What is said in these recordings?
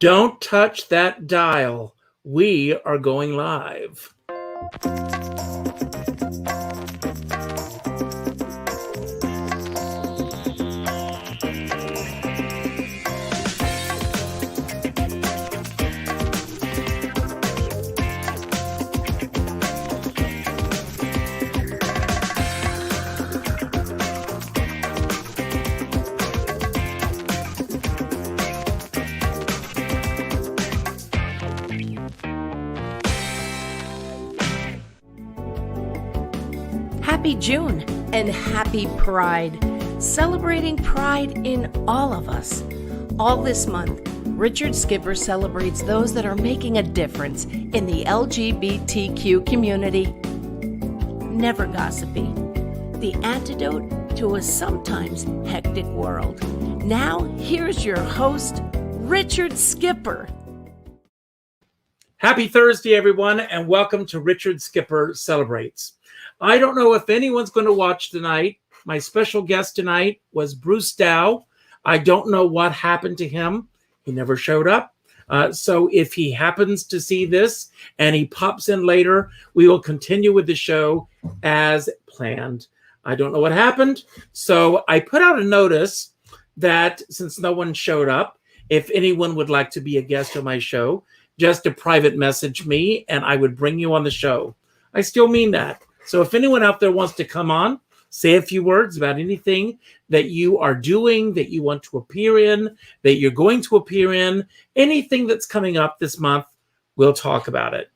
Don't touch that dial. We are going live. Happy June and happy Pride. Celebrating Pride in all of us. All this month, Richard Skipper celebrates those that are making a difference in the LGBTQ community. Never gossipy. The antidote to a sometimes hectic world. Now, here's your host, Richard Skipper. Happy Thursday, everyone, and welcome to Richard Skipper Celebrates. I don't know if anyone's going to watch tonight. My special guest tonight was Bruce Dow. I don't know what happened to him. He never showed up. So if he happens to see this and he pops in later, we will continue with the show as planned. I don't know what happened. So I put out a notice that since no one showed up, if anyone would like to be a guest on my show, just to private message me and I would bring you on the show. I still mean that. So if anyone out there wants to come on, say a few words about anything that you are doing, that you want to appear in, that you're going to appear in, anything that's coming up this month, we'll talk about it.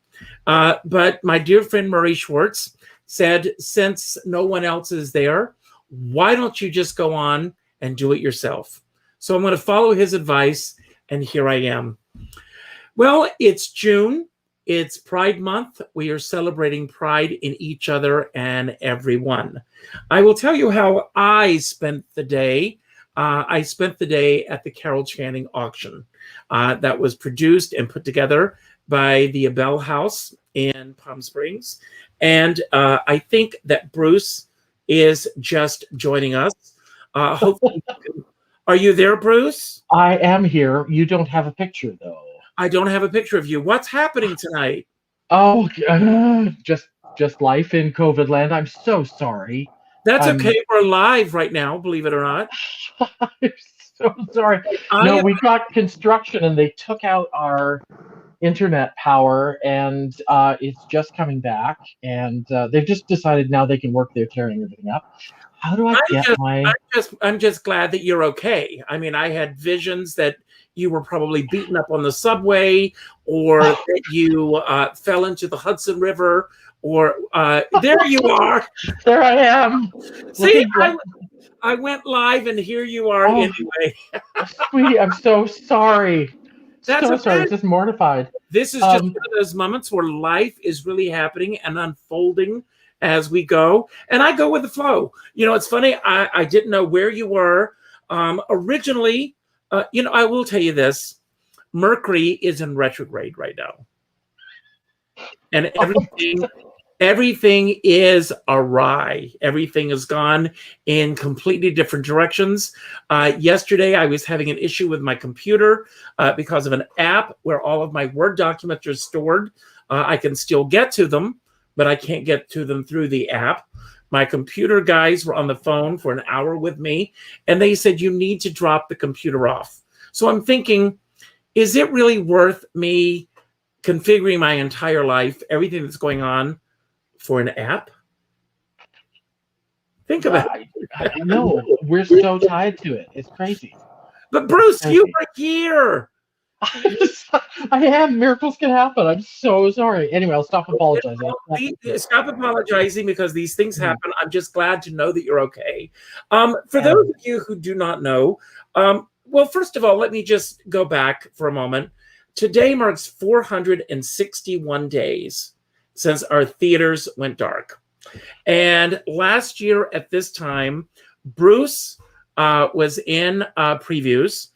But my dear friend Murray Schwartz said, since no one else is there, why don't you just go on and do it yourself? So I'm going to follow his advice, and here I am. Well, it's June. It's Pride Month. We are celebrating pride in each other and everyone. I will tell you how I spent the day. I spent the day at the Carol Channing auction that was produced and put together by the Abell House in Palm Springs. And I think that Bruce is just joining us. Hopefully, are you there, Bruce? I am here. You don't have a picture, though. I don't have a picture of you. What's happening tonight? Oh, just life in COVID land. I'm so sorry. That's okay. We're live right now, believe it or not. I'm so sorry. We got construction and they took out our internet power and it's just coming back. And they've just decided now they can work. They're tearing everything up. How do I'm just glad that you're okay. I mean, I had visions that you were probably beaten up on the subway, or that you fell into the Hudson River, or there you are. There I am. See, I went live, and here you are anyway. Sweetie, I'm so sorry. That's so sorry. I'm just mortified. This is just one of those moments where life is really happening and unfolding as we go, and I go with the flow. You know, it's funny. I didn't know where you were originally. I will tell you this. Mercury is in retrograde right now. And everything is awry. Everything has gone in completely different directions. Yesterday, I was having an issue with my computer because of an app where all of my Word documents are stored. I can still get to them, but I can't get to them through the app. My computer guys were on the phone for an hour with me, and they said, you need to drop the computer off. So I'm thinking, is it really worth me configuring my entire life, everything that's going on, for an app? Think about it. No, we're so tied to it. It's crazy. But Bruce, you were here. I am. Miracles can happen. I'm so sorry. Anyway, I'll stop apologizing. Stop apologizing because these things happen. I'm just glad to know that you're okay. For those of you who do not know, well, first of all, let me just go back for a moment. Today marks 461 days since our theaters went dark. And last year at this time, Bruce was in previews.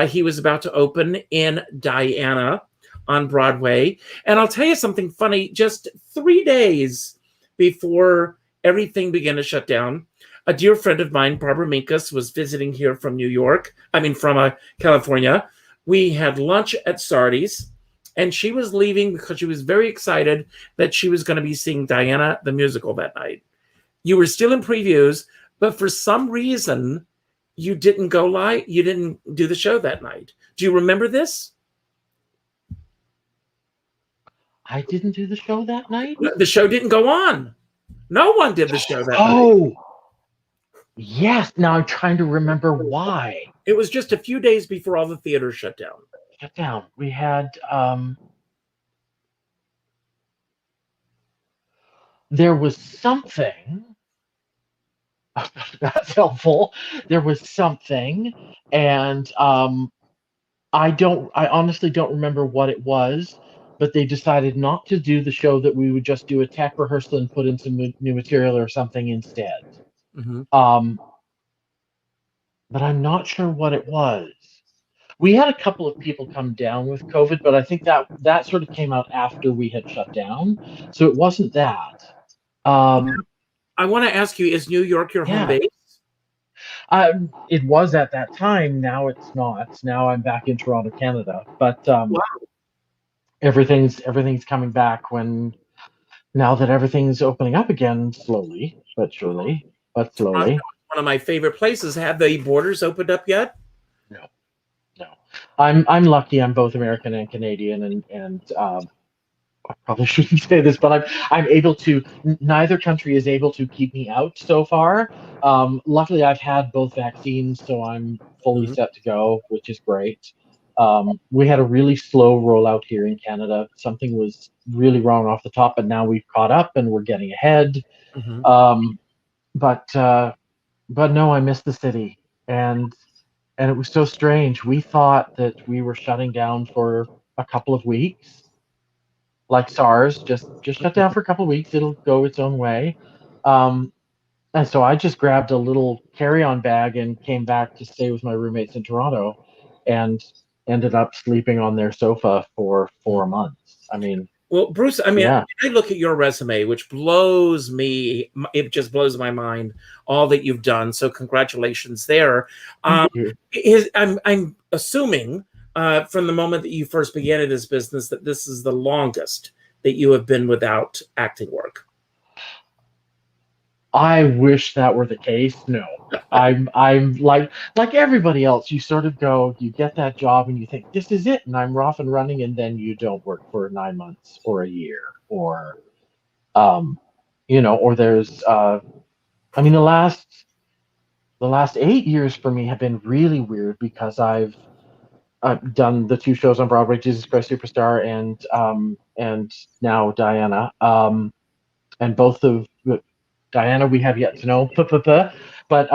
He was about to open in Diana on Broadway. And I'll tell you something funny. Just 3 days before everything began to shut down, a dear friend of mine, Barbara Minkus, was visiting here from California, We had lunch at Sardi's, and she was leaving because she was very excited that she was going to be seeing Diana the musical that night. You were still in previews, but for some reason, you didn't go live. You didn't do the show that night. Do you remember this? I didn't do the show that night? The show didn't go on. No one did the show that night. Oh, yes. Now I'm trying to remember why. It was just a few days before all the theaters shut down. We had there was something that's helpful. There was something, and I honestly don't remember what it was, but they decided not to do the show, that we would just do a tech rehearsal and put in some new material or something instead. Mm-hmm. But I'm not sure what it was. We had a couple of people come down with COVID, but I think that sort of came out after we had shut down. So it wasn't that. I want to ask you, is New York your home base? It was at that time. Now it's not. Now I'm back in Toronto, Canada. But wow. Everything's coming back now that everything's opening up again, slowly but surely. But slowly. One of my favorite places. Have the borders opened up yet? No. I'm lucky. I'm both American and Canadian, and I probably shouldn't say this, but I'm able to. Neither country is able to keep me out so far. Luckily, I've had both vaccines, so I'm fully set to go, which is great. We had a really slow rollout here in Canada. Something was really wrong off the top, but now we've caught up and we're getting ahead. Mm-hmm. But no, I miss the city, and it was so strange. We thought that we were shutting down for a couple of weeks, like SARS, just shut down for a couple of weeks. It'll go its own way. And so I just grabbed a little carry-on bag and came back to stay with my roommates in Toronto, and ended up sleeping on their sofa for 4 months. I mean, well, Bruce, I look at your resume, which blows me. It just blows my mind, all that you've done. So congratulations there. I'm assuming from the moment that you first began in this business that this is the longest that you have been without acting work. I wish that were the case. No, I'm like everybody else. You sort of go, you get that job and you think this is it, and I'm off and running, and then you don't work for 9 months or a year, or, or there's, the last 8 years for me have been really weird, because I've done the 2 shows on Broadway, Jesus Christ Superstar and now Diana, and both of Diana we have yet to know, but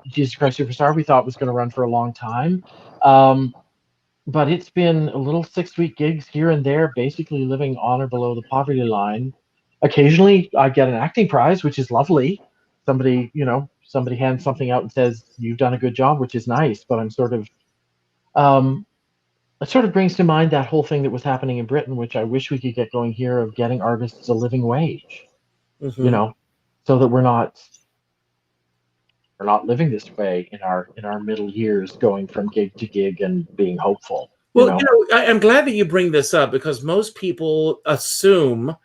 Jesus Christ Superstar we thought was going to run for a long time, but it's been a little 6-week gigs here and there, basically living on or below the poverty line. Occasionally I get an acting prize, which is lovely. Somebody hands something out and says you've done a good job, which is nice, but I'm sort of it sort of brings to mind that whole thing that was happening in Britain, which I wish we could get going here, of getting artists a living wage. Mm-hmm. So that we're not living this way in our middle years, going from gig to gig and being hopeful. Well, I'm glad that you bring this up, because most people assume,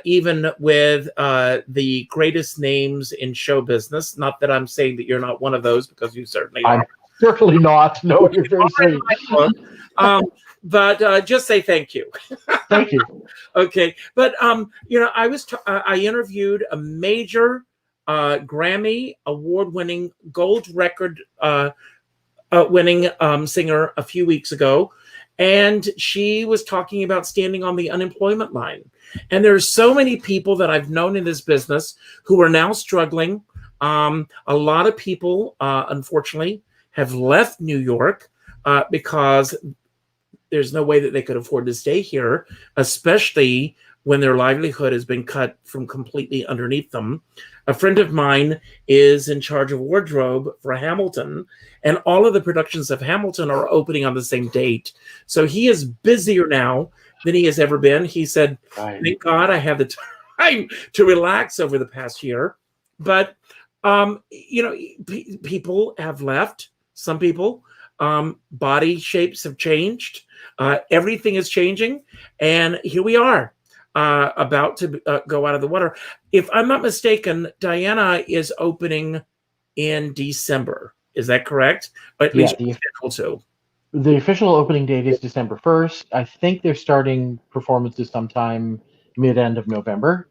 even with the greatest names in show business, not that I'm saying that you're not one of those, because you certainly are. I'm certainly not. No, you're very sweet. But just say thank you. Thank you. Okay, but I interviewed a major Grammy award-winning, gold record winning singer a few weeks ago, and she was talking about standing on the unemployment line. And there's so many people that I've known in this business who are now struggling. A lot of people, unfortunately, have left New York because there's no way that they could afford to stay here, especially when their livelihood has been cut from completely underneath them. A friend of mine is in charge of wardrobe for Hamilton, and all of the productions of Hamilton are opening on the same date. So he is busier now than he has ever been. He said, thank God I have the time to relax over the past year. But, people have left, some people. Body shapes have changed. Everything is changing. And here we are, about to go out of the water. If I'm not mistaken, Diana is opening in December. Is that correct? Or at least scheduled to. The official opening date is December 1st. I think they're starting performances sometime mid-end of November.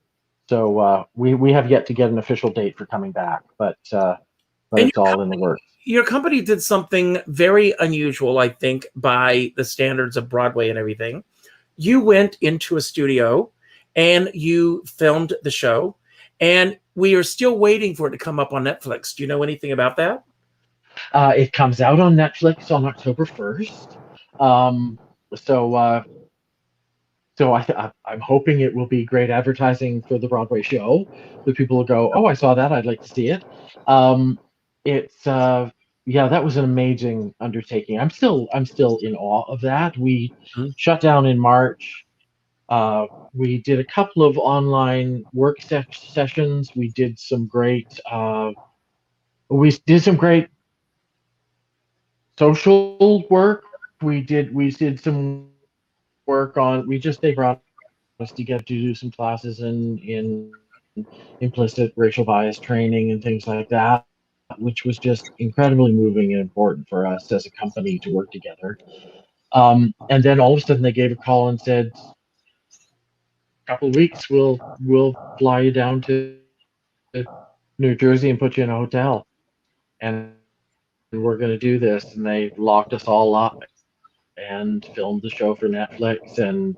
So we have yet to get an official date for coming back, but it's all in the works. Your company did something very unusual, I think, by the standards of Broadway and everything. You went into a studio and you filmed the show, and we are still waiting for it to come up on Netflix. Do you know anything about that? It comes out on Netflix on October 1st. So I'm hoping it will be great advertising for the Broadway show. That people will go, oh, I saw that. I'd like to see it. That was an amazing undertaking. I'm still in awe of that. We shut down in March. We did a couple of online work sessions. We did some great. Social work. We did some work on. They brought us together to do some classes in implicit racial bias training and things like that, which was just incredibly moving and important for us as a company to work together. And then all of a sudden they gave a call and said, a couple of weeks we'll fly you down to New Jersey and put you in a hotel, and we're going to do this. And they locked us all up and filmed the show for Netflix. And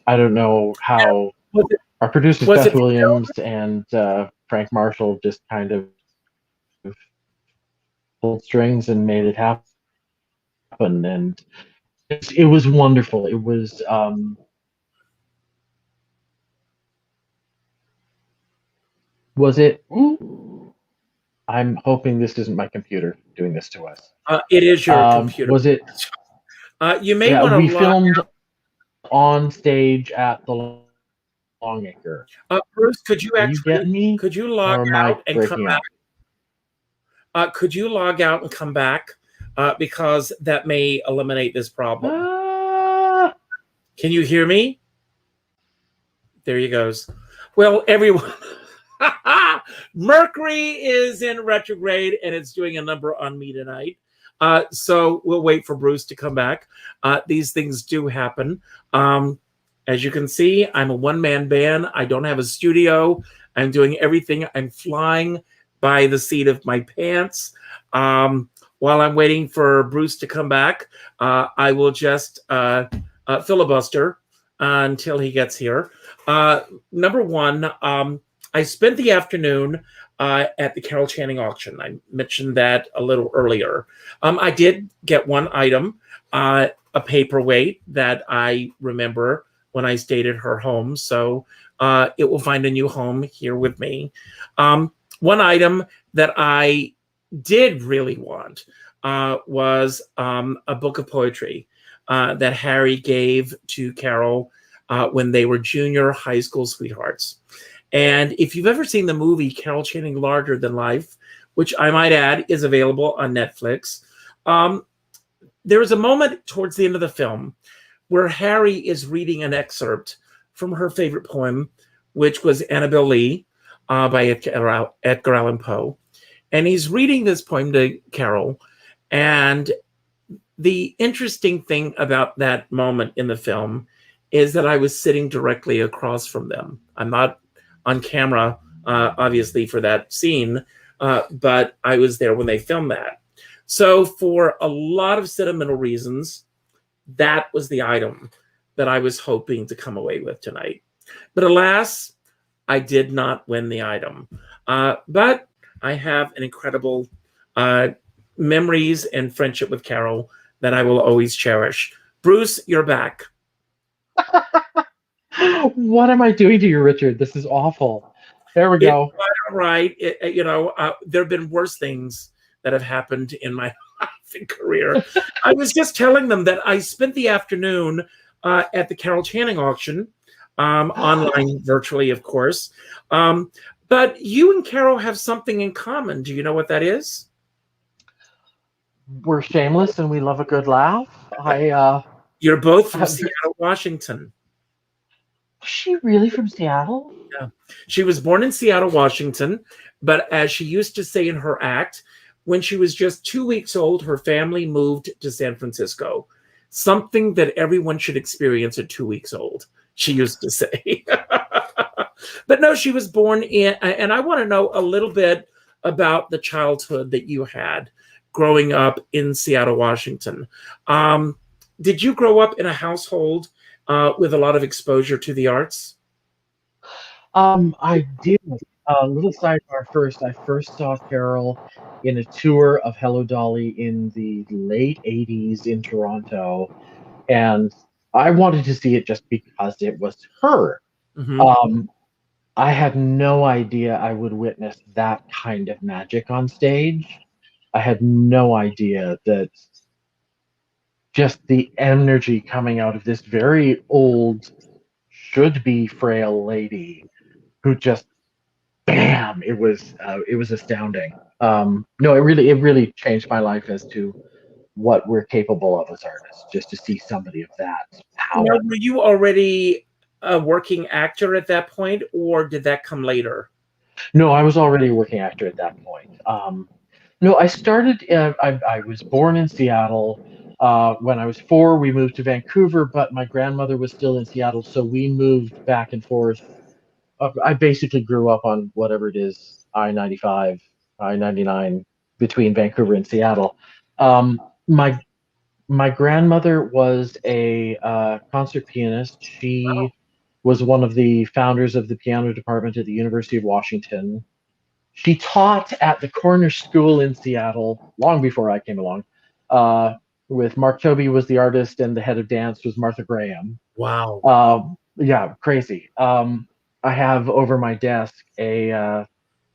I don't know how our producer Beth Williams and Frank Marshall just kind of pulled strings and made it happen. And it was wonderful. It was it? I'm hoping this isn't my computer doing this to us. It is your computer. Was it? You may want to. We filmed on stage at the Longacre. Bruce, could you get me? Could you log out and come back? Could you log out and come back? Because that may eliminate this problem. Can you hear me? There he goes. Well, everyone. Mercury is in retrograde and it's doing a number on me tonight. So we'll wait for Bruce to come back. These things do happen. As you can see, I'm a one-man band. I don't have a studio. I'm doing everything. I'm flying by the seat of my pants. While I'm waiting for Bruce to come back, I will just filibuster until he gets here. Number one, I spent the afternoon at the Carol Channing auction. I mentioned that a little earlier. I did get one item, a paperweight that I remember when I stayed at her home. So it will find a new home here with me. One item that I did really want was a book of poetry that Harry gave to Carol when they were junior high school sweethearts. And if you've ever seen the movie Carol Channing Larger Than Life, which I might add is available on Netflix, there is a moment towards the end of the film where Harry is reading an excerpt from her favorite poem, which was Annabel Lee by Edgar Allan Poe. And he's reading this poem to Carol. And the interesting thing about that moment in the film is that I was sitting directly across from them. I'm not on camera, obviously, for that scene, but I was there when they filmed that. So for a lot of sentimental reasons, that was the item that I was hoping to come away with tonight. But alas, I did not win the item. But I have an incredible memories and friendship with Carol that I will always cherish. Bruce, you're back. What am I doing to you, Richard? This is awful. There we go. Right. There have been worse things that have happened in my life and career. I was just telling them that I spent the afternoon at the Carol Channing auction, online, virtually, of course. But you and Carol have something in common. Do you know what that is? we're shameless and we love a good laugh. You're both from Was Seattle, Washington. she really from Seattle? Yeah. She was born in Seattle, Washington, but as she used to say in her act, when she was just 2 weeks old, her family moved to San Francisco. Something that everyone should experience at 2 weeks old, she used to say. But no, she was born in, and I want to know a little bit about the childhood that you had growing up in Seattle, Washington. Did you grow up in a household with a lot of exposure to the arts? I did. A little sidebar first. I first saw Carol in a tour of Hello Dolly in the late 80s in Toronto, and I wanted to see it just because it was her. Mm-hmm. Um, I had no idea I would witness that kind of magic on stage. I had no idea that just the energy coming out of this very old, should be frail lady who just bam, it was astounding. No, it really changed my life as to what we're capable of as artists, just to see somebody of that Now, power. were you already a working actor at that point, or did that come later? No, I was already a working actor at that point. No, I started. I was born in Seattle. When I was 4, we moved to Vancouver, but my grandmother was still in Seattle, so we moved back and forth. I basically grew up on whatever it is, I-95, I-99, between Vancouver and Seattle. Um, my my grandmother was a concert pianist. She was one of the founders of the piano department at the University of Washington. She taught at the Corner School in Seattle long before I came along. Uh, with Mark Toby was the artist, and the head of dance was Martha Graham. Wow. Yeah, crazy. I have over my desk an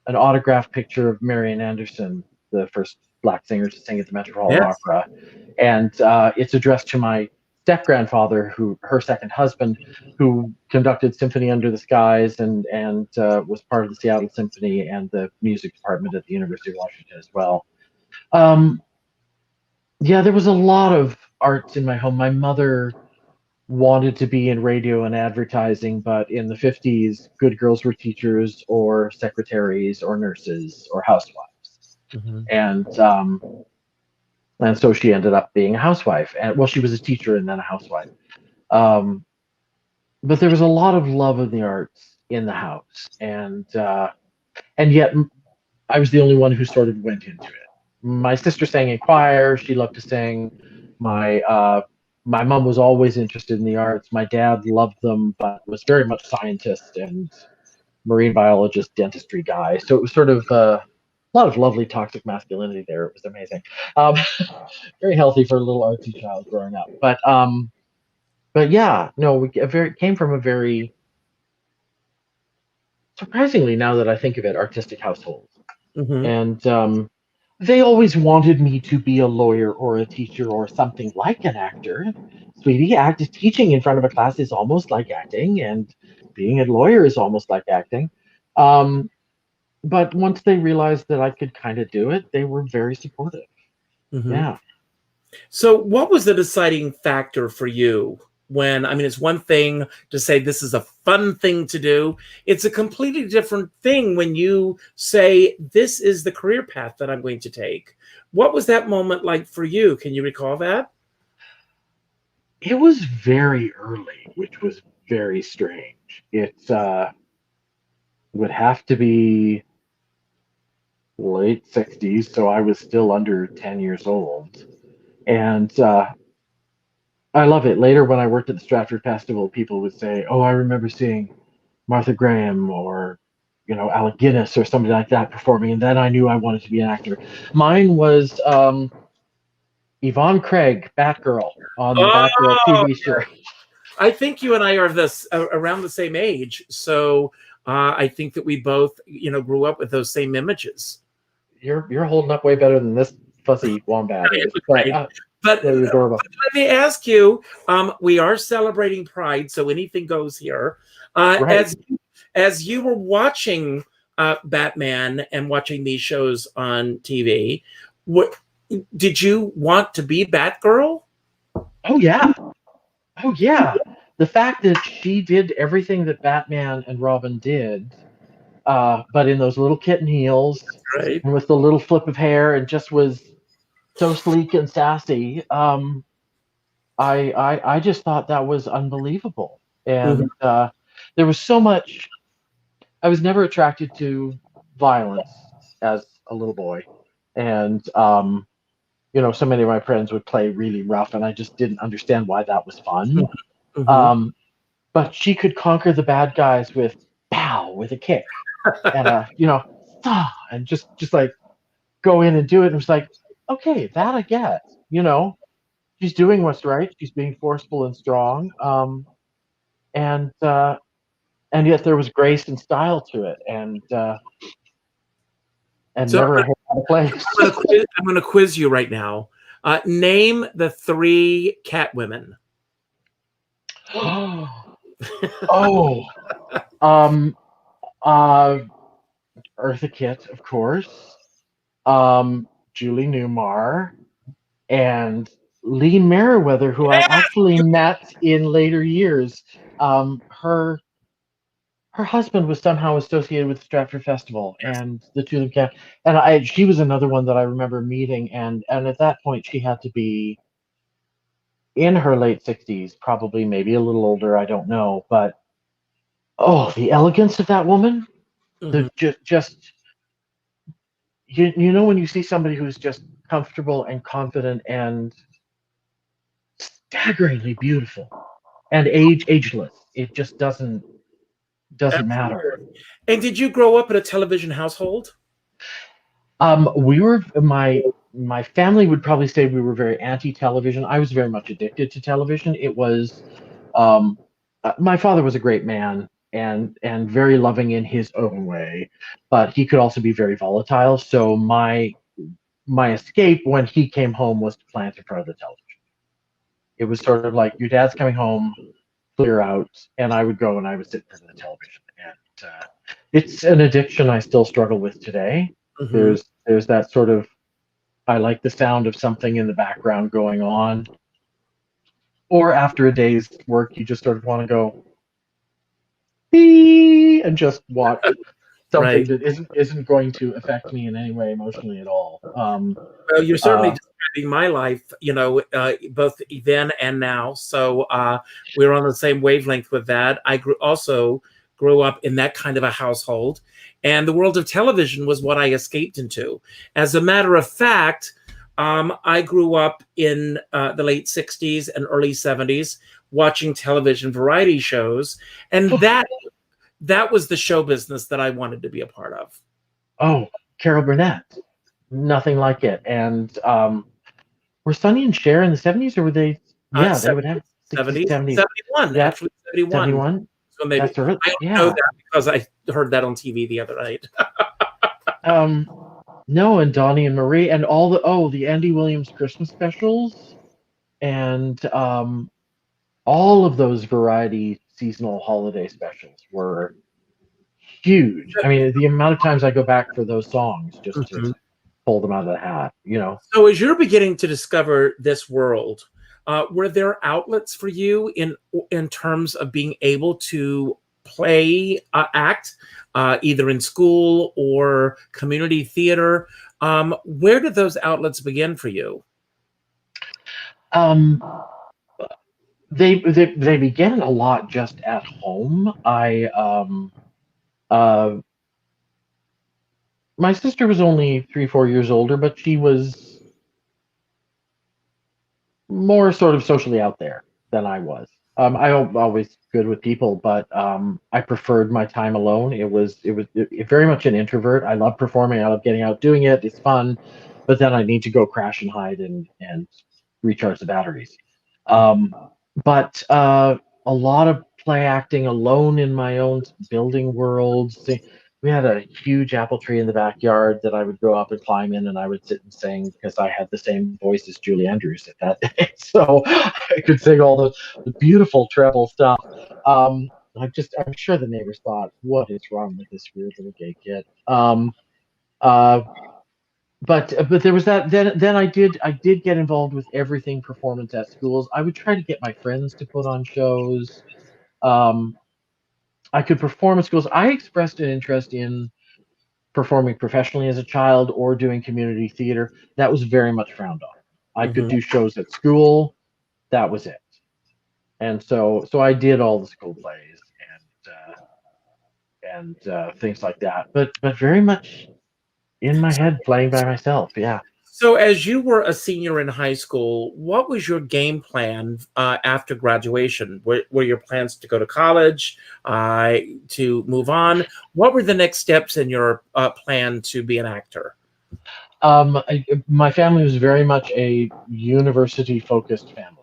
autographed picture of Marian Anderson, the first black singer to sing at the Metropolitan Yes. Opera, and it's addressed to my step grandfather, who her second husband, who conducted Symphony Under the Skies and was part of the Seattle Symphony and the music department at the University of Washington as well. Um, yeah, there was a lot of arts in my home. My mother wanted to be in radio and advertising, but in the 50s, good girls were teachers or secretaries or nurses or housewives. Mm-hmm. And so she ended up being a housewife. And well, she was a teacher and then a housewife. But there was a lot of love of the arts in the house, and yet I was the only one who sort of went into it. My sister sang in choir. She loved to sing. My mom was always interested in the arts. My dad loved them, but was very much scientist and marine biologist, dentistry guy. So it was sort of a lot of lovely toxic masculinity there. It was amazing. Um, very healthy for a little artsy child growing up. But yeah, no, came from a very, surprisingly, now that I think of it, artistic household. Mm-hmm. And they always wanted me to be a lawyer or a teacher or something like an actor. Sweetie, teaching in front of a class is almost like acting, and being a lawyer is almost like acting. But once they realized that I could kind of do it, they were very supportive. Mm-hmm. Yeah. So, what was the deciding factor for you? When, I mean, it's one thing to say this is a fun thing to do. It's a completely different thing when you say this is the career path that I'm going to take. What was that moment like for you? Can you recall that? It was very early, which was very strange. It would have to be late 60s, so I was still under 10 years old. And I love it. Later, when I worked at the Stratford Festival, people would say, "Oh, I remember seeing Martha Graham or, Alec Guinness or somebody like that performing," and then I knew I wanted to be an actor. Mine was Yvonne Craig, Batgirl, on the Batgirl Oh, TV show. I think you and I are around the same age. So I think that we both, grew up with those same images. You're holding up way better than this fuzzy wombat is. Right. But you're adorable. let me ask you, we are celebrating Pride, so anything goes here. Right. As you were watching Batman and watching these shows on TV, did you want to be Batgirl? Oh yeah. Oh yeah. The fact that she did everything that Batman and Robin did, but in those little kitten heels Right. and with the little flip of hair and just was so sleek and sassy. I just thought that was unbelievable. Mhm. And there was so much. I was never attracted to violence as a little boy, and so many of my friends would play really rough, and I just didn't understand why that was fun. Mhm. Um, but she could conquer the bad guys with pow, with a kick, and and just like go in and do it. And it was like, okay, that I get. She's doing what's right. She's being forceful and strong. And yet there was grace and style to it, and So never a hair out of place. I'm going to quiz you right now. Name the 3 cat women. Oh, um, uh, Eartha Kitt, of course. Julie Newmar and Lee Merriweather, who I actually met in later years. Her husband was somehow associated with the Stratford Festival, and the two of them kept. And she was another one that I remember meeting, and at that point she had to be in her late 60s, probably maybe a little older, I don't know, but oh, the elegance of that woman, Mhm. the just you know when you see somebody who's just comfortable and confident and staggeringly beautiful and ageless, it just doesn't matter. And did you grow up in a television household? We were my family would probably say we were very anti-television. I was very much addicted to television. It was um, my father was a great man and very loving in his own way, but he could also be very volatile. So my escape when he came home was to plant in front of the television. It was sort of like your dad's coming home, clear out, and I would go and I would sit in front of the television. And it's an addiction I still struggle with today. Mhm. There's that sort of I like the sound of something in the background going on. Or after a day's work, you just sort of want to go "Bee," and just watch something Right. that isn't going to affect me in any way emotionally at all. Well, you're certainly Uh, describing my life, both then and now. So we're on the same wavelength with that. I also grew up in that kind of a household, and the world of television was what I escaped into. As a matter of fact, I grew up in the late 60s and early 70s watching television variety shows, and that was the show business that I wanted to be a part of. oh, Carol Burnett, nothing like it. And were Sonny and Cher in the 70s, or were they? Yeah, they would have 60s, 70s, 70s. 71, Yeah, actually 71. 71. So maybe That's early. I only know Yeah. that because I heard that on TV the other night. Um, no, and Donnie and Marie, and all the Andy Williams Christmas specials, and all of those variety seasonal holiday specials were huge. I mean, the amount of times I go back for those songs just to Mhm. pull them out of the hat. So as you're beginning to discover this world, were there outlets for you in terms of being able to play, act, either in school or community theater? Where did those outlets begin for you? Um, they began a lot just at home. Uh, my sister was only 3, 4 years older, but she was more sort of socially out there than I was. I always good with people, but I preferred my time alone. It very much an introvert. I love performing. I love getting out doing it. It's fun, but then I need to go crash and hide and recharge the batteries. Um, but a lot of play acting alone in my own building worlds. We had a huge apple tree in the backyard that I would go up and climb in, and I would sit and sing because I had the same voice as Julie Andrews at that day. So I could sing all the beautiful treble stuff. I'm sure the neighbors thought, what is wrong with this weird little gay kid? Uh, but there was that. Then I did get involved with everything performance at schools. I would try to get my friends to put on shows. Um, I could perform at schools. I expressed an interest in performing professionally as a child or doing community theater. That was very much frowned on. I could Mhm. do shows at school. That was it. And so I did all the school plays and things like that. But very much in my head, playing by myself. Yeah. So, as you were a senior in high school, what was your game plan after graduation? Were your plans to go to college, to move on? What were the next steps in your plan to be an actor? My family was very much a university focused family.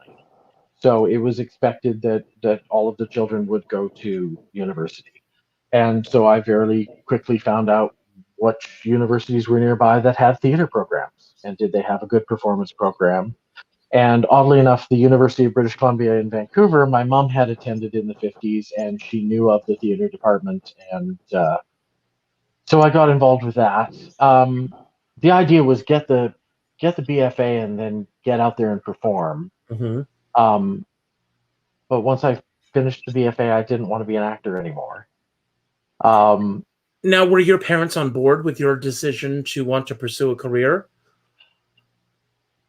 So it was expected that all of the children would go to university. And so I very quickly found out which universities were nearby that had theater programs and did they have a good performance program. And oddly enough, the University of British Columbia in Vancouver, my mom had attended in the 50s and she knew of the theater department. And so I got involved with that. The idea was get the BFA and then get out there and perform. Hmm. Um, but once I finished the BFA, I didn't want to be an actor anymore. Um, Now, were your parents on board with your decision to want to pursue a career?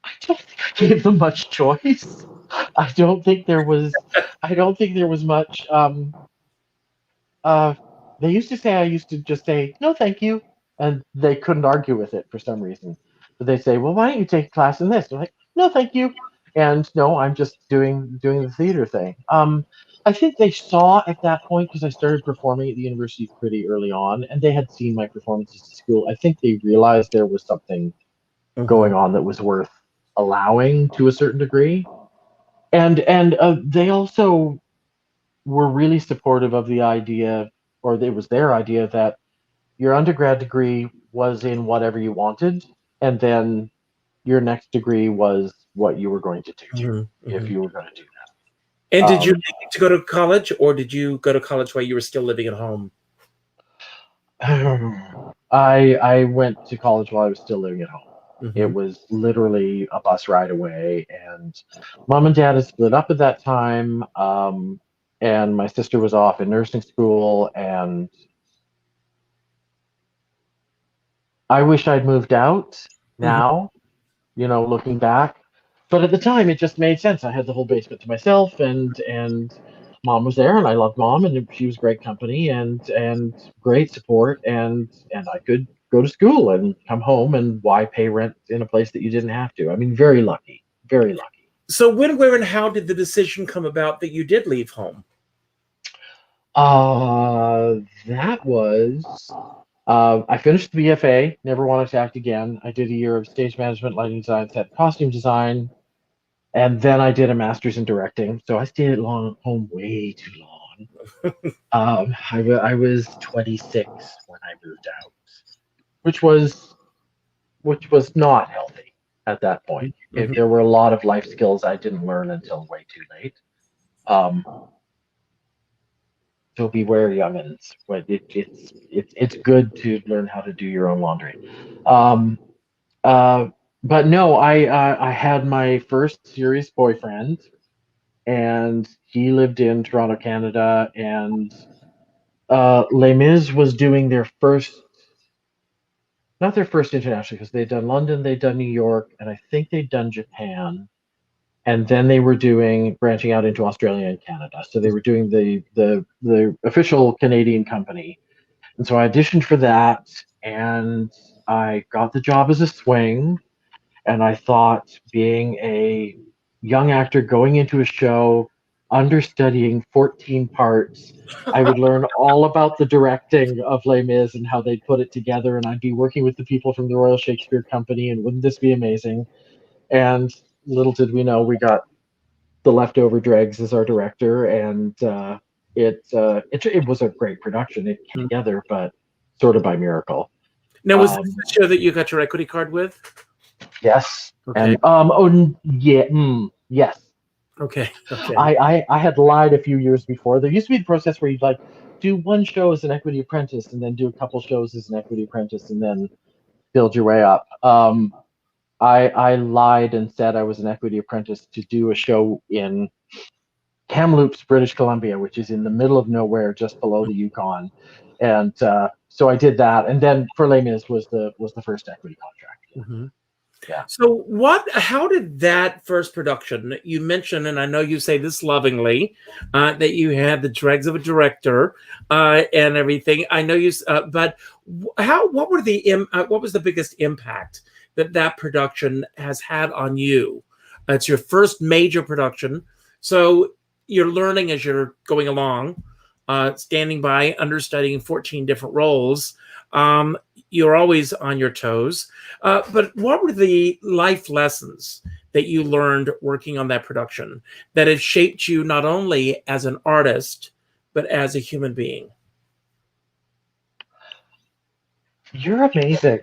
I don't think I gave them much choice. I don't think there was. I don't think there was much. Uh, they used to say I used to just say no, thank you, and they couldn't argue with it for some reason. But they say, well, why don't you take a class in this? They're like, no, thank you, and no, I'm just doing the theater thing. I think they saw at that point because I started performing at the university pretty early on, and they had seen my performances at school. I think they realized there was something Hmm. going on that was worth allowing to a certain degree, and they also were really supportive of the idea, or it was their idea that your undergrad degree was in whatever you wanted, and then your next degree was what you were going to do Hmm. if Hmm. you were going to do And that. did you need to go to college, or did you go to college while you were still living at home? I went to college while I was still living at home. It Hmm. was literally a bus ride away, and mom and dad had split up at that time. And my sister was off in nursing school, and I wish I'd moved out Hmm. now, looking back. But at the time, it just made sense. I had the whole basement to myself, and mom was there, and I loved mom, and she was great company and great support, and I could go to school and come home, and why pay rent in a place that you didn't have to? I mean, very lucky, very lucky. So, when, where, and how did the decision come about that you did leave home? That was I finished the BFA, never wanted to act again. I did a year of stage management, lighting design, set costume design, and then I did a master's in directing. So I stayed at home way too long. I was 26 when I moved out, which was which was not healthy at that point. Hmm. There were a lot of life skills I didn't learn until way too late. Um, so beware, youngins. But it's good to learn how to do your own laundry. Um, uh, but no, I had my first serious boyfriend, and he lived in Toronto, Canada, and Les Mis was doing their first, not their first international, because they'd done London, they'd done New York, and I think they'd done Japan, and then they were doing branching out into Australia and Canada. So they were doing the official Canadian company, and so I auditioned for that, and I got the job as a swing. And I thought, being a young actor going into a show, understudying 14 parts, I would learn all about the directing of Les Mis and how they'd put it together, and I'd be working with the people from the Royal Shakespeare Company, and wouldn't this be amazing? And little did we know, we got the leftover dregs as our director, and it was a great production. It came together, but sort of by miracle. Now, was this Um, the show that you got your equity card with? yes, Okay. and yeah, yes. Okay. Okay. I had lied a few years before. There used to be the process where you'd like do one show as an equity apprentice and then do a couple shows as an equity apprentice and then build your way up. I lied and said I was an equity apprentice to do a show in Kamloops, British Columbia, which is in the middle of nowhere, just below the Yukon, and so I did that. And then For Les Mis was the first equity contract. Mm-hmm. Yeah. So how did that first production, you mentioned, and I know you say this lovingly, that you had the dregs of a director and everything. I know you, but what was the biggest impact that production has had on you? It's your first major production. So you're learning as you're going along, standing by, understudying 14 different roles. You're always on your toes. But what were the life lessons that you learned working on that production that have shaped you not only as an artist, but as a human being? You're amazing.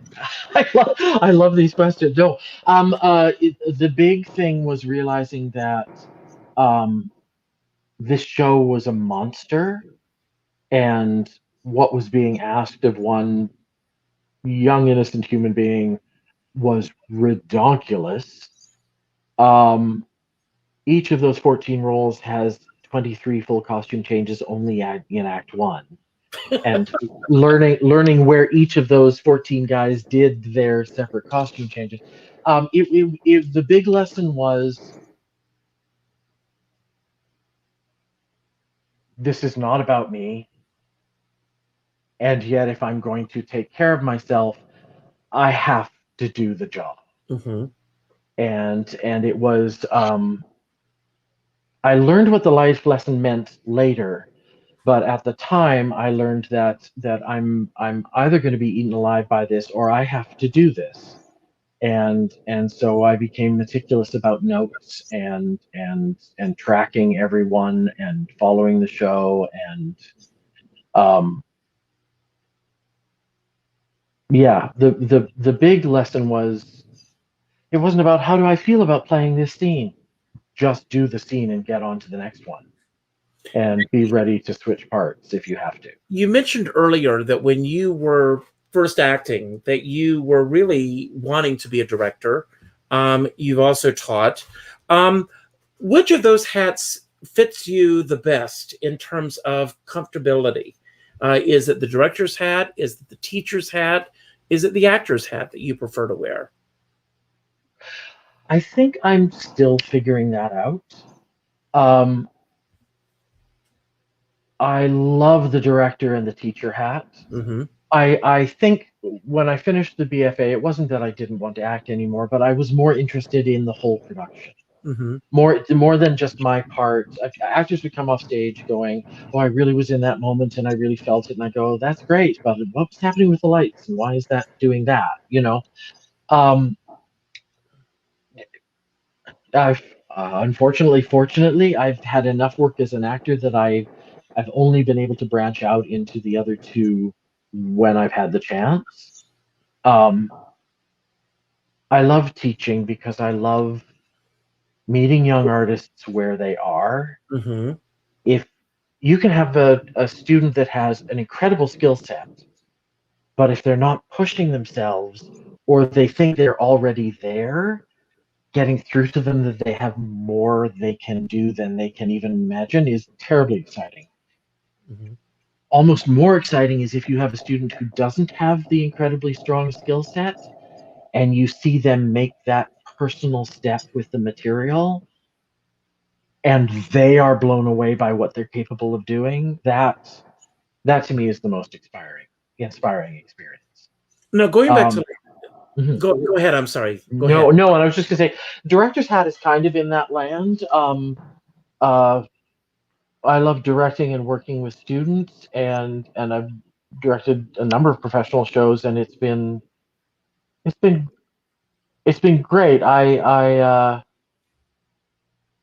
I love these questions. No, the big thing was realizing that this show was a monster, and what was being asked of one young innocent human being was redonkulous. Each of those 14 roles has 23 full costume changes only in Act 1. And learning where each of those 14 guys did their separate costume changes. The big lesson was, this is not about me. And yet, if I'm going to take care of myself, I have to do the job. Mm-hmm. And it was, I learned what the life lesson meant later, but at the time I learned that I'm either going to be eaten alive by this, or I have to do this. And so I became meticulous about notes and tracking everyone and following the show. And yeah, the big lesson was, it wasn't about how do I feel about playing this scene. Just do the scene and get on to the next one, and be ready to switch parts if you have to. You mentioned earlier that when you were first acting, that you were really wanting to be a director. You've also taught. Which of those hats fits you the best in terms of comfortability? Is it the director's hat? Is it the teacher's hat? Is it the actor's hat that you prefer to wear? I think I'm still figuring that out. I love the director and the teacher hat. Mm-hmm. I think when I finished the BFA, it wasn't that I didn't want to act anymore, but I was more interested in the whole production. Mm-hmm. More than just my part. Actors would come off stage going, "Oh, I really was in that moment and I really felt it," and I go, "That's great, but what's happening with the lights and why is that doing that?" You know. I've fortunately, I've had enough work as an actor that I've only been able to branch out into the other two when I've had the chance. I love teaching because I love meeting young artists where they are. Mm-hmm. If you can have a student that has an incredible skill set, but if they're not pushing themselves, or they think they're already there, getting through to them that they have more they can do than they can even imagine is terribly exciting. Mm-hmm. Almost more exciting is if you have a student who doesn't have the incredibly strong skill set, and you see them make that personal step with the material, and they are blown away by what they're capable of doing. That to me is the most inspiring experience. No, going back to Mm-hmm. Go ahead. I'm sorry. Go no, ahead. and I was just gonna say, director's hat is kind of in that land. I love directing and working with students, and I've directed a number of professional shows, and it's been great. I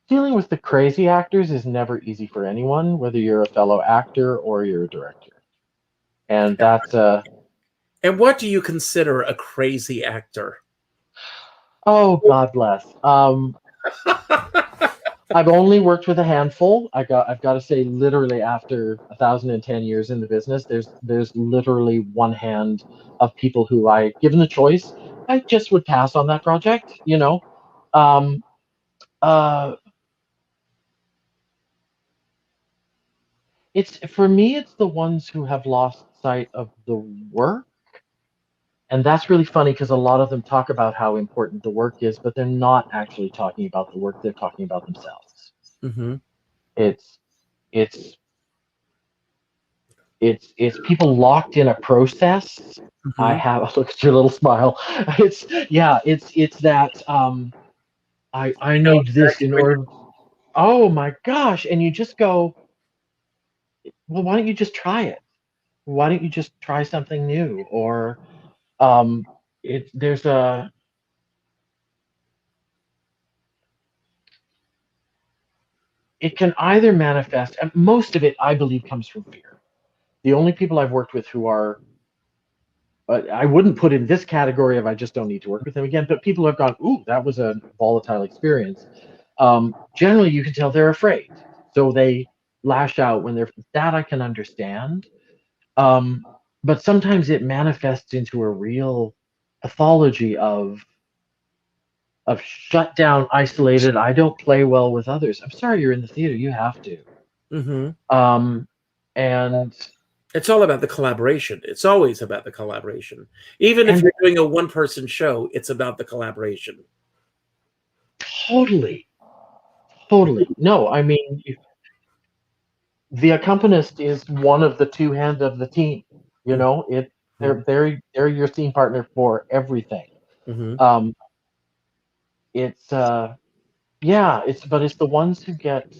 dealing with the crazy actors is never easy for anyone, whether you're a fellow actor or you're a director, and that's And what do you consider a crazy actor? oh, God bless. I've only worked with a handful. I've got to say, literally, after 1,010 years in the business, there's literally one hand of people who given the choice, I just would pass on that project. Um, uh, it's for me, it's the ones who have lost sight of the work. And that's really funny because a lot of them talk about how important the work is, but they're not actually talking about the work. They're talking about themselves. Mm-hmm. It's it's it's people locked in a process. I Mm-hmm. have look at your little smile. It's that I No, need this exactly in what order. Oh my gosh! And you just go, well, why don't you just try it? Why don't you just try something new? Or um, it there's a it can either manifest, and most of it, I believe, comes from fear. The only people I've worked with who are, I wouldn't put in this category of I just don't need to work with them again, but people have gone, ooh, that was a volatile experience. Generally, you can tell they're afraid. So they lash out when they're, that I can understand. Um, but sometimes it manifests into a real pathology of shut down, isolated. I don't play well with others. I'm sorry, you're in the theater. You have to. Mm-hmm. Um, and It's all about the collaboration. It's always about the collaboration. Even if and you're doing a one-person show, it's about the collaboration. totally, totally. No, I mean, the accompanist is one of the two hands of the team. They're your team partner for everything. Mm-hmm. Um, it's yeah, it's the ones who get,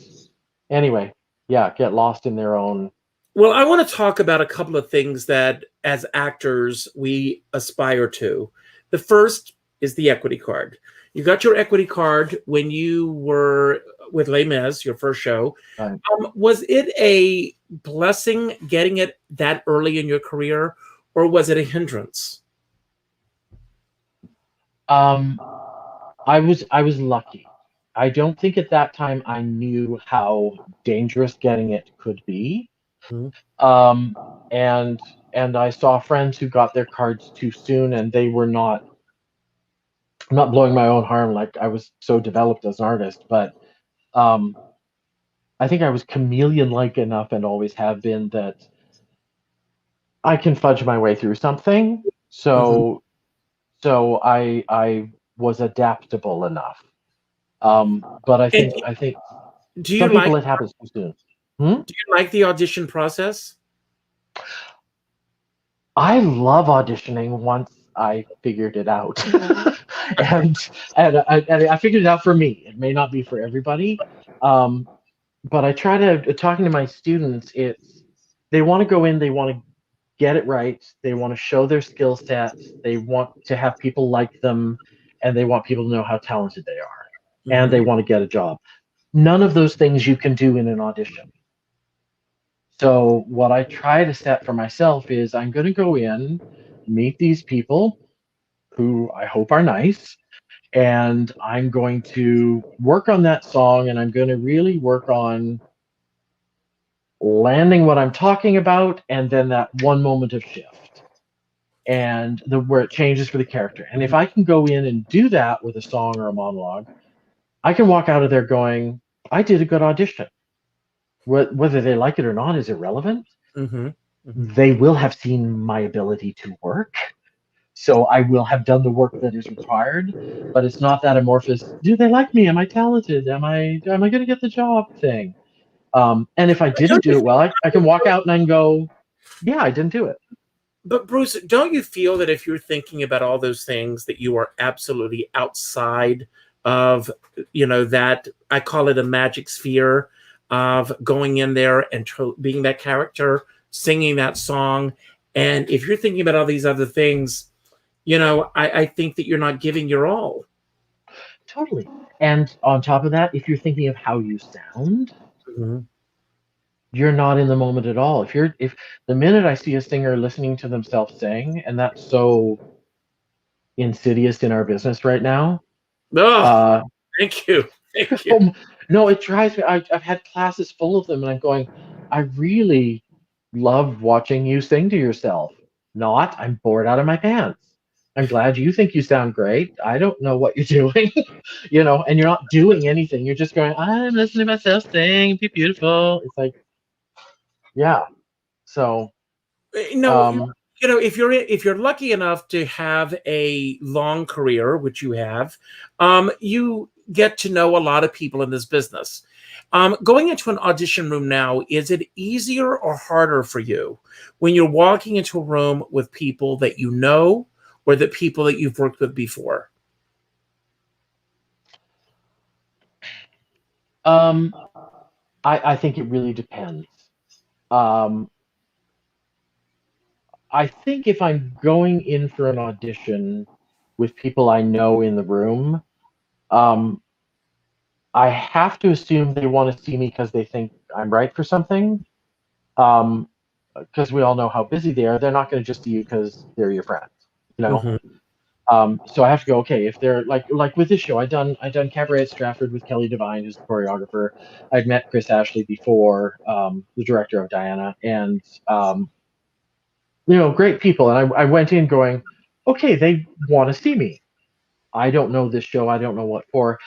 anyway, yeah, get lost in their own. Well, I want to talk about a couple of things that, as actors, we aspire to. The first is the equity card. You got your equity card when you were with Les Mis, your first show. Was it a blessing getting it that early in your career, or was it a hindrance? Um, I was lucky. I don't think at that time I knew how dangerous getting it could be. Mm-hmm. Um, and and I saw friends who got their cards too soon, and they were not. I'm not blowing my own horn like I was so developed as an artist, but um, I think I was chameleon-like enough and always have been that I can fudge my way through something. Mm-hmm. So I was adaptable enough. But And I think do you some like people it happens too soon. Hmm? the audition process? I love auditioning once I figured it out, and I figured it out for me. It may not be for everybody, um, but I try to talking to my students. It's they want to go in, they want to get it right, they want to show their skill sets, they want to have people like them, and they want people to know how talented they are, and Mm-hmm. they want to get a job. None of those things you can do in an audition. So what I try to set for myself is I'm going to go in, meet these people who I hope are nice, and I'm going to work on that song, and I'm going to really work on landing what I'm talking about, and then that one moment of shift and the where it changes for the character. And if I can go in and do that with a song or a monologue, I can walk out of there going, I did a good audition. Whether they like it or not is irrelevant. Mm-hmm. Mm-hmm. They will have seen my ability to work. So I will have done the work that is required, but it's not that amorphous. Do they like me? Am I talented? Am I going to get the job thing? And if I didn't Don't you do it well, I can walk out and I can go, yeah, I didn't do it. But Bruce, don't you feel that if you're thinking about all those things that you are absolutely outside of, that I call it a magic sphere of going in there and being that character, singing that song. And if you're thinking about all these other things, I think that you're not giving your all. Totally. And on top of that, if you're thinking of how you sound, Mm-hmm. you're not in the moment at all. If the minute I see a singer listening to themselves sing, and that's so insidious in our business right now, Oh, uh, thank you. Thank you. No, it drives me. I've had classes full of them, and I'm going, I really love watching you sing to yourself. Not, I'm bored out of my pants. I'm glad you think you sound great. I don't know what you're doing, and you're not doing anything. You're just going, I'm listening to myself sing, be beautiful. It's like, yeah. So, No, um, if you're lucky enough to have a long career, which you have, you get to know a lot of people in this business. Going into an audition room now, is it easier or harder for you when you're walking into a room with people that you know or the people that you've worked with before? um, I think it really depends. Um, I think if I'm going in for an audition with people I know in the room, um, I have to assume they want to see me because they think I'm right for something. Um, because we all know how busy they are. They're not going to just see you because they're your friends, you know. Mm-hmm. So I have to go. Okay, if they're like with this show, I done Cabaret at Stratford with Kelly Devine, who's the choreographer. I'd met Chris Ashley before, the director of Diana, and um, great people. And I went in going, okay, they want to see me. I don't know this show. I don't know what for.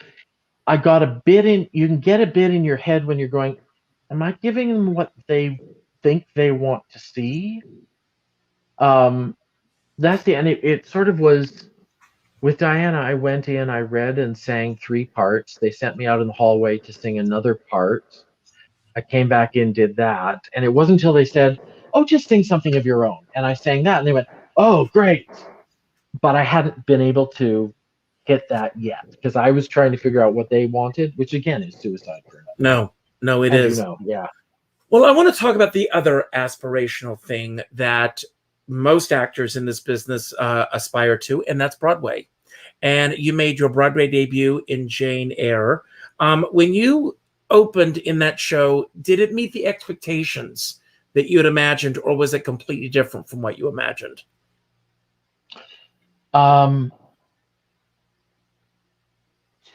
I got a bit in. You can get a bit in your head when you're going, am I giving them what they think they want to see? Um, that's the and it sort of was with Diana. I went in, I read and sang 3 parts. They sent me out in the hallway to sing another part. I came back in, did that, and it wasn't until they said, "Oh, just sing something of your own," and I sang that, and they went, "Oh, great!" But I hadn't been able to hit that yet because I was trying to figure out what they wanted, which again is suicide for them, No, no, it as you is. know. Yeah. Well, I want to talk about the other aspirational thing that most actors in this business aspire to, and that's Broadway. And you made your Broadway debut in Jane Eyre. When you opened in that show, did it meet the expectations that you had imagined, or was it completely different from what you imagined? Um,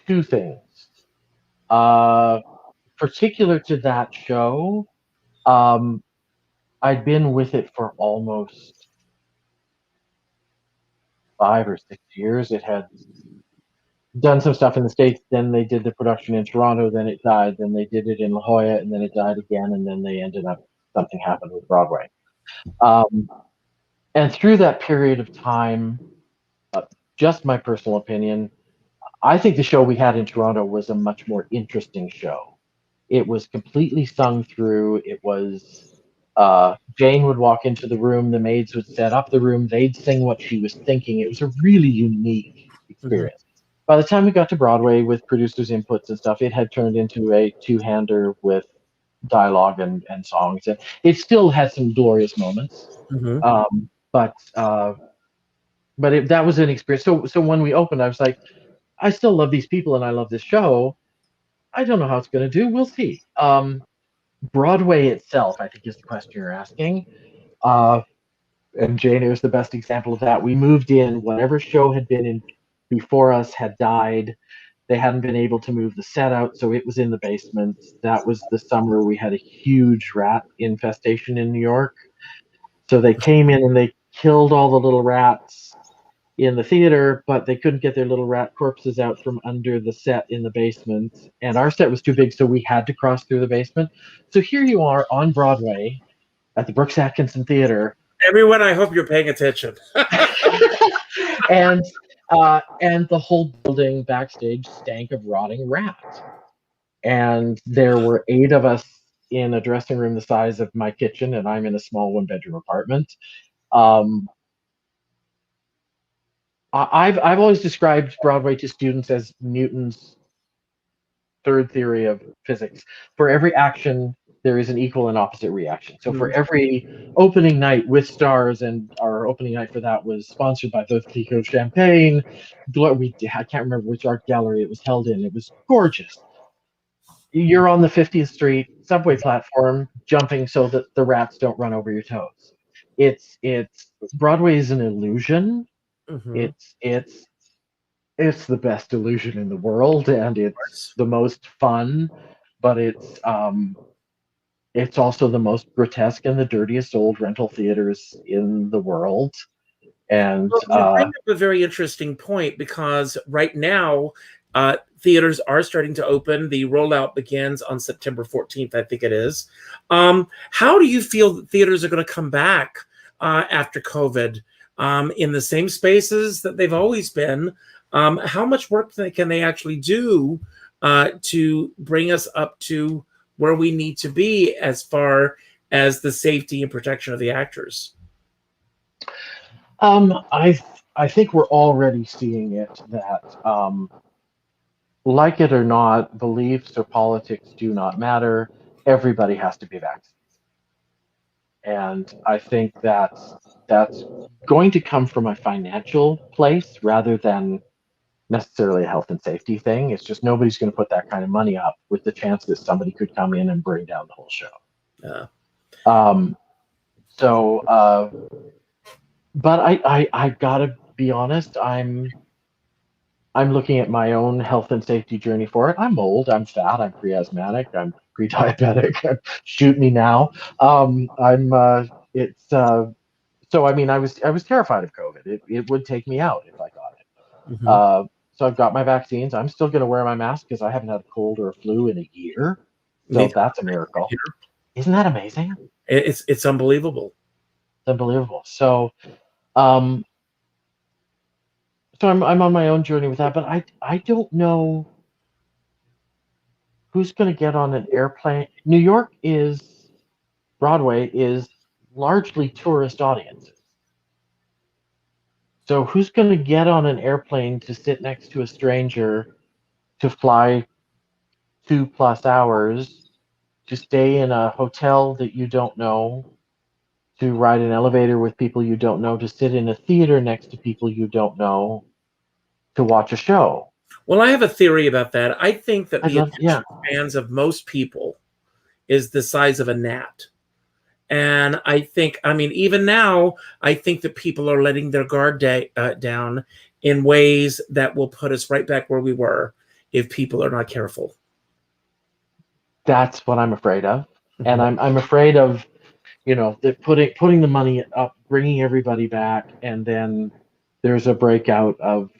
Two things. Uh, Particular to that show, um, I'd been with it for almost 5 or 6 years. It had done some stuff in the States, then they did the production in Toronto, then it died, then they did it in La Jolla, and then it died again, and then they ended up, something happened with Broadway. Um, and through that period of time, just my personal opinion, I think the show we had in Toronto was a much more interesting show. It was completely sung through. It was Jane would walk into the room, the maids would set up the room, they'd sing what she was thinking. It was a really unique Mhm. experience. By the time we got to Broadway with producers' inputs and stuff, it had turned into a two-hander with dialogue and songs. And it still had some glorious moments, Mhm. um, but that was an experience. So when we opened, I was like, I still love these people and I love this show. I don't know how it's going to do. We'll see. Broadway itself, I think, is the question you're asking. Uh, and Jane is the best example of that. We moved in, whatever show had been in before us had died. They hadn't been able to move the set out, so it was in the basement. That was the summer we had a huge rat infestation in New York. So they came in and they killed all the little rats in the theater, but they couldn't get their little rat corpses out from under the set in the basement. And our set was too big, so we had to cross through the basement. So here you are on Broadway at the Brooks Atkinson Theater. Everyone, I hope you're paying attention. and and the whole building backstage stank of rotting rat. And there were 8 of us in a dressing room the size of my kitchen, and I'm in a small one-bedroom apartment. Um, I've always described Broadway to students as Newton's third theory of physics. For every action, there is an equal and opposite reaction. So for Mhm. every opening night with stars, and our opening night for that was sponsored by both Clicquot Champagne. I can't remember which art gallery it was held in. It was gorgeous. You're on the 50th Street subway platform, jumping so that the rats don't run over your toes. It's Broadway is an illusion. Mhm. It's it's the best illusion in the world, and it's the most fun, but it's also the most grotesque and the dirtiest old rental theaters in the world. And Well, you bring up a very interesting point because right now, theaters are starting to open. The rollout begins on September 14th, I think it is. How do you feel that theaters are going to come back after COVID in the same spaces that they've always been? How much work can they actually do to bring us up to where we need to be as far as the safety and protection of the actors? I think we're already seeing it that, like it or not, beliefs or politics do not matter. Everybody has to be vaccinated, and I think that's going to come from a financial place rather than necessarily a health and safety thing. It's just nobody's going to put that kind of money up with the chance that somebody could come in and bring down the whole show. Yeah. Um, so, but I gotta be honest. I'm looking at my own health and safety journey for it. I'm old. I'm fat. I'm pre-asthmatic. I'm pre-diabetic. Shoot me now. I'm. It's. So I mean, I was terrified of COVID. It would take me out if I got it. Mm-hmm. So I've got my vaccines. I'm still going to wear my mask because I haven't had a cold or a flu in a year. So that's a miracle. Isn't that amazing? It's unbelievable. It's unbelievable. So, um, so I'm on my own journey with that, but I don't know who's going to get on an airplane. New York is Broadway is largely tourist audiences. So who's going to get on an airplane to sit next to a stranger, to fly 2+ hours, to stay in a hotel that you don't know, to ride an elevator with people you don't know, to sit in a theater next to people you don't know, to watch a show? Well, I have a theory about that. I think that the attention Yeah. spans of most people is the size of a gnat. And I think, I mean, even now, I think that people are letting their guard down in ways that will put us right back where we were if people are not careful. That's what I'm afraid of. Mm-hmm. And I'm afraid of, that putting the money up, bringing everybody back, and then there's a breakout of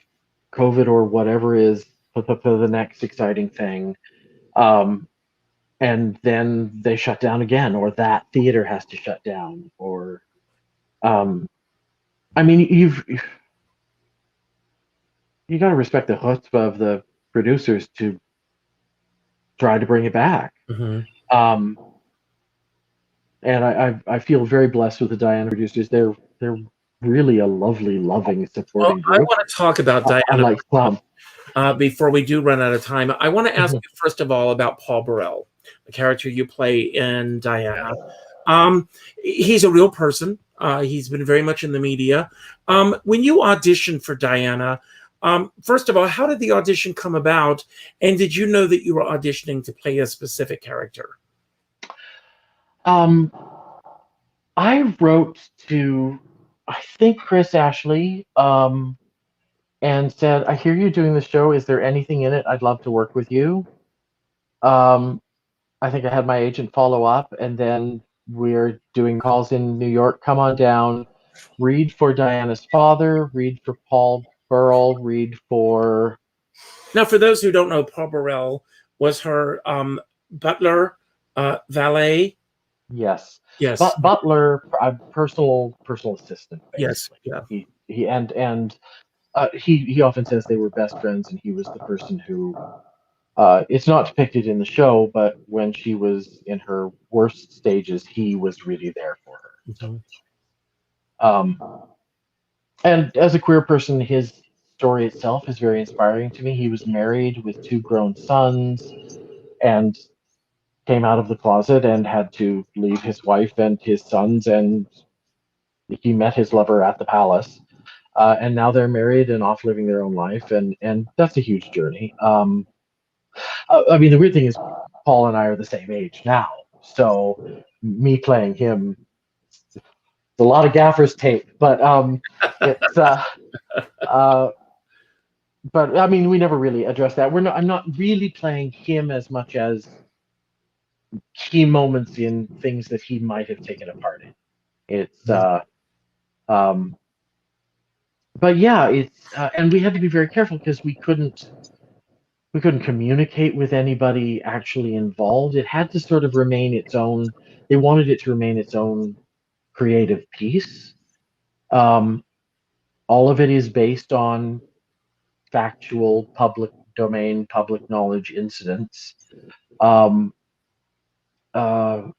COVID or whatever is the next exciting thing. And then they shut down again, or that theater has to shut down, or, I mean, you got to respect the chutzpah of the producers to try to bring it back. Mm-hmm. And I feel very blessed with the Diana producers. They're really a lovely, loving, supporting group. I want to talk about Diana. Unlike some. Before we do run out of time, I want to ask you first of all about Paul Burrell, the character you play in Diana. He's a real person. He's been very much in the media. When you auditioned for Diana, first of all, how did the audition come about? And did you know that you were auditioning to play a specific character? I wrote to, I think, Chris Ashley, and said, I hear you're doing the show. Is there anything in it? I'd love to work with you. I think I had my agent follow up, and then we're doing calls in New York. Come on down, read for Diana's father, read for Paul Burrell, read for... Now, for those who don't know, Paul Burrell was her butler, valet. Yes. Yes. Butler, personal assistant. Basically. Yes. Yeah. He often says they were best friends, and he was the person who, it's not depicted in the show, but when she was in her worst stages, he was really there for her. Mm-hmm. And as a queer person, his story itself is very inspiring to me. He was married with 2 grown sons and came out of the closet and had to leave his wife and his sons, and he met his lover at the palace. And now they're married and off living their own life, and that's a huge journey. I mean, the weird thing is, Paul and I are the same age now, so me playing him, it's a lot of gaffer's tape, but it's but I mean, we never really addressed that. I'm not really playing him as much as key moments in things that he might have taken a part in. It's um, but yeah, it's and we had to be very careful because we couldn't communicate with anybody actually involved. It had to sort of remain its own. They wanted it to remain its own creative piece. Um, all of it is based on factual, public domain, public knowledge incidents. Um, uh,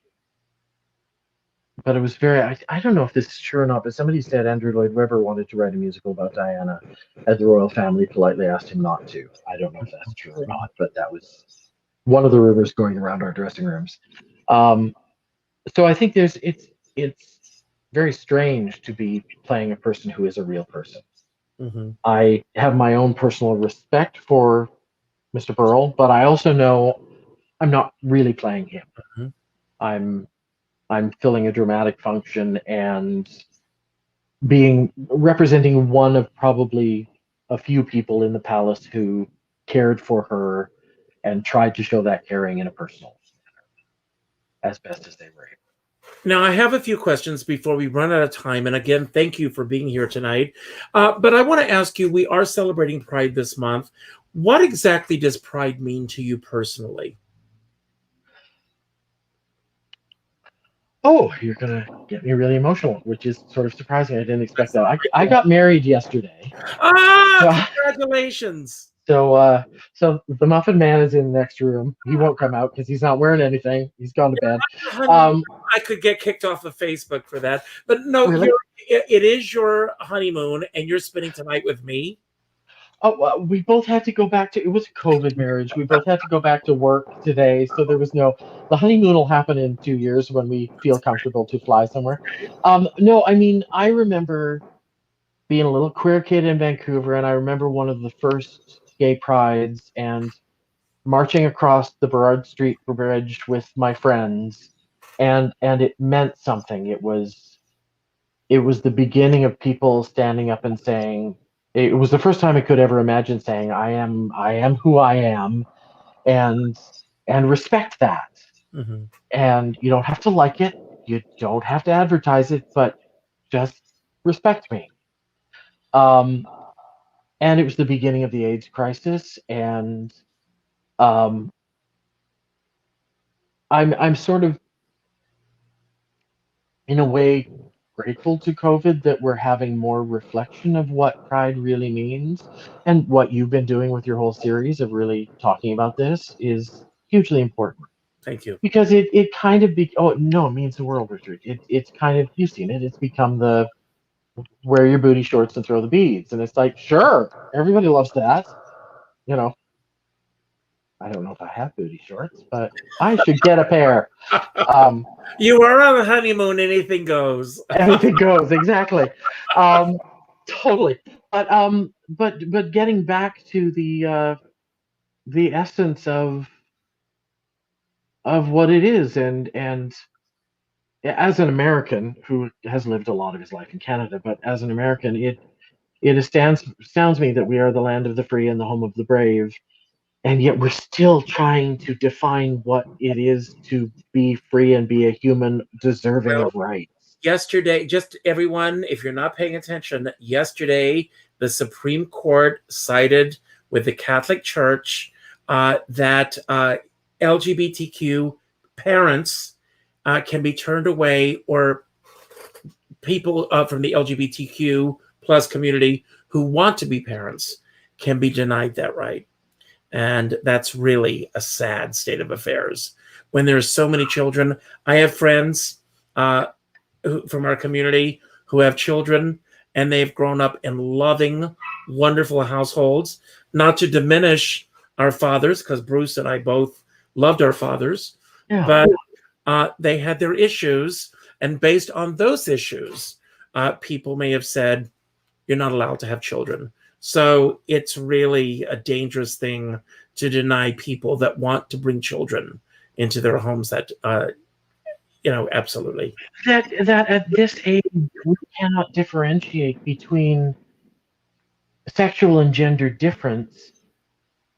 but it was very, I don't know if this is true or not, but somebody said Andrew Lloyd Webber wanted to write a musical about Diana, and the royal family politely asked him not to. I don't know if that's true or not, but that was one of the rumors going around our dressing rooms. Um, so I think it's very strange to be playing a person who is a real person. Mm-hmm. I have my own personal respect for Mr. Burrell, but I also know I'm not really playing him. Mm-hmm. I'm filling a dramatic function and being representing one of probably a few people in the palace who cared for her and tried to show that caring in a personal manner as best as they were able. Now, I have a few questions before we run out of time. And again, thank you for being here tonight. But I want to ask you, we are celebrating Pride this month. What exactly does Pride mean to you personally? Oh, you're going to get me really emotional, which is sort of surprising. I didn't expect that. I got married yesterday. Congratulations. So the Muffin Man is in the next room. He won't come out because he's not wearing anything. He's gone to bed. I could get kicked off of Facebook for that, but no, really? it is your honeymoon, and you're spending tonight with me. Oh, we both had to go back to. It was a COVID marriage. We both had to go back to work today, so there was no. The honeymoon will happen in 2 years when we feel comfortable to fly somewhere. No, I mean I remember being a little queer kid in Vancouver, and I remember one of the first gay prides and marching across the Burrard Street Bridge with my friends, and it meant something. It was the beginning of people standing up and saying, it was the first time I could ever imagine saying, I am who I am, and respect that. Mm-hmm. And you don't have to like it, you don't have to advertise it, but just respect me. And it was the beginning of the AIDS crisis, and um, I'm sort of in a way grateful to COVID that we're having more reflection of what pride really means, and what you've been doing with your whole series of really talking about this is hugely important. Thank you. Because it kind of it means the world, Richard. It's kind of, you've seen it. It's become the wear your booty shorts and throw the beads, and it's like, sure, everybody loves that. I don't know if I have booty shorts, but I should get a pair. You are on a honeymoon, anything goes. Anything goes, exactly. Totally. But getting back to the essence of what it is, and as an American who has lived a lot of his life in Canada, but as an American, it astounds me that we are the land of the free and the home of the brave, and yet we're still trying to define what it is to be free and be a human deserving of rights. Yesterday, just everyone, if you're not paying attention, yesterday the Supreme Court sided with the Catholic Church that LGBTQ parents can be turned away, or people from the LGBTQ plus community who want to be parents can be denied that right. And that's really a sad state of affairs when there's so many children. I have friends from our community who have children, and they've grown up in loving, wonderful households. Not to diminish our fathers, because Bruce and I both loved our fathers, but they had their issues. And based on those issues, people may have said, you're not allowed to have children. So it's really a dangerous thing to deny people that want to bring children into their homes. That absolutely. That at this age we cannot differentiate between sexual and gender difference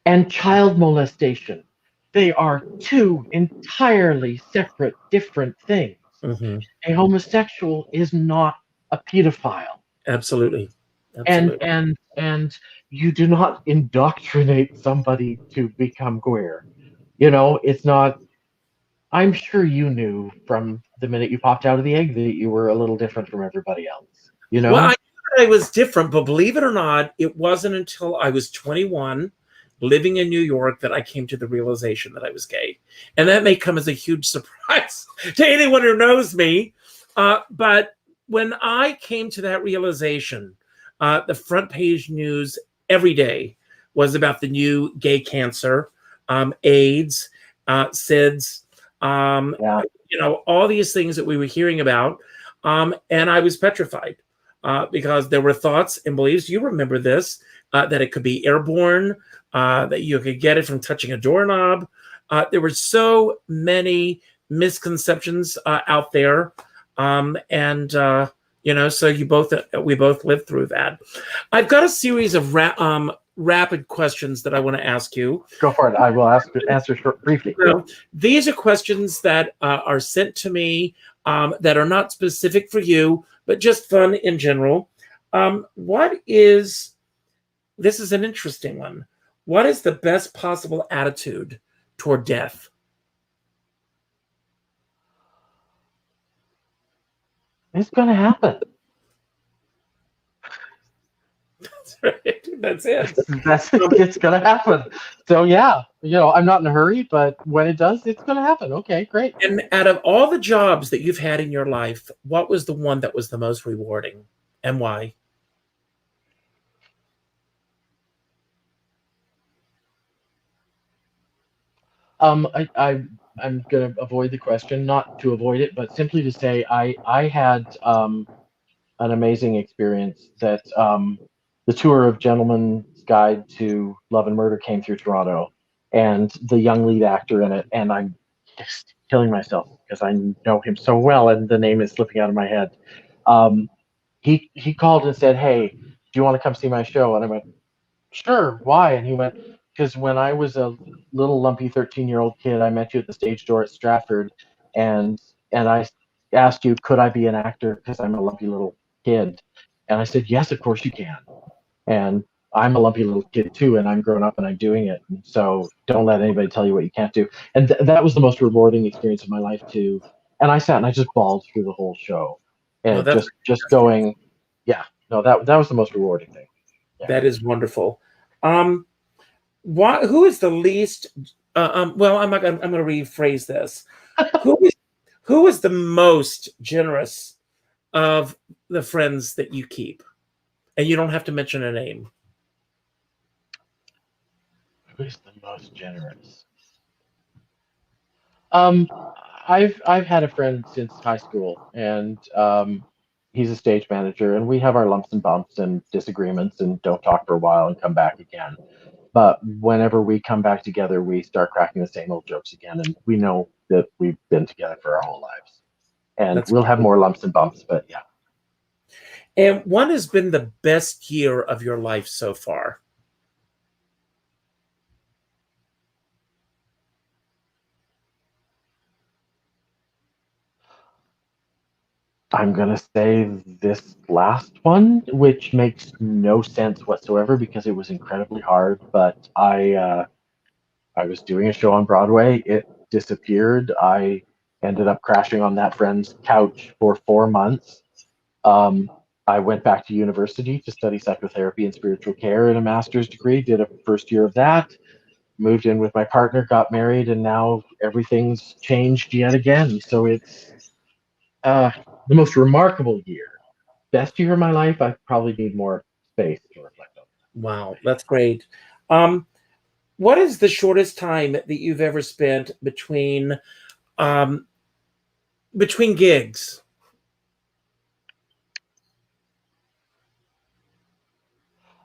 and child molestation. They are two entirely separate, different things. Mm-hmm. A homosexual is not a pedophile. Absolutely. And Absolutely. and you do not indoctrinate somebody to become queer. You know, it's not. I'm sure you knew from the minute you popped out of the egg that you were a little different from everybody else. You Well, I know? knew I was different, but believe it or not, it wasn't until I was 21, living in New York, that I came to the realization that I was gay. And that may come as a huge surprise to anyone who knows me. But when I came to that realization, the front page news every day was about the new gay cancer, AIDS, SIDS, Yeah. all these things that we were hearing about. And I was petrified. Because there were thoughts and beliefs, you remember this, that it could be airborne, that you could get it from touching a doorknob. There were so many misconceptions out there. So we both lived through that. I've got a series of rapid questions that I want to ask you. Go for it. I will answer briefly. These are questions that are sent to me that are not specific for you, but just fun in general. This is an interesting one. What is the best possible attitude toward death? It's going to happen. That's right. That's it. It's going to happen. So yeah, I'm not in a hurry, but when it does, it's going to happen. Okay, great. And out of all the jobs that you've had in your life, what was the one that was the most rewarding, and why? I'm going to avoid the question, not to avoid it, but simply to say I had an amazing experience that the tour of Gentleman's Guide to Love and Murder came through Toronto, and the young lead actor in it, and I'm just killing myself because I know him so well, and the name is slipping out of my head. He called and said, "Hey, do you want to come see my show?" And I went, "Sure, why?" And he went, "Because when I was a little lumpy 13-year-old kid, I met you at the stage door at Stratford, and I asked you, could I be an actor because I'm a lumpy little kid?" And I said, "Yes, of course you can." And I'm a lumpy little kid too, and I'm grown up and I'm doing it. And so don't let anybody tell you what you can't do. And that was the most rewarding experience of my life too. And I sat and I just bawled through the whole show, Oh, and that's just going, yeah, no, that was the most rewarding thing. Yeah. That is wonderful. Who is the least? Well, I'm going to rephrase this. Who is the most generous of the friends that you keep? And you don't have to mention a name. Who is the most generous? I've had a friend since high school, and he's a stage manager, and we have our lumps and bumps and disagreements, and don't talk for a while and come back again. But whenever we come back together, we start cracking the same old jokes again, and we know that we've been together for our whole lives, and we'll have more lumps and bumps, but yeah. And what has been the best year of your life so far? I'm going to say this last one, which makes no sense whatsoever because it was incredibly hard. But I was doing a show on Broadway. It disappeared. I ended up crashing on that friend's couch for 4 months. I went back to university to study psychotherapy and spiritual care in a master's degree, did a first year of that, moved in with my partner, got married, and now everything's changed yet again. So it's the most remarkable year. Best year of my life. I probably need more space to reflect on. Wow, that's great. What is the shortest time that you've ever spent between gigs?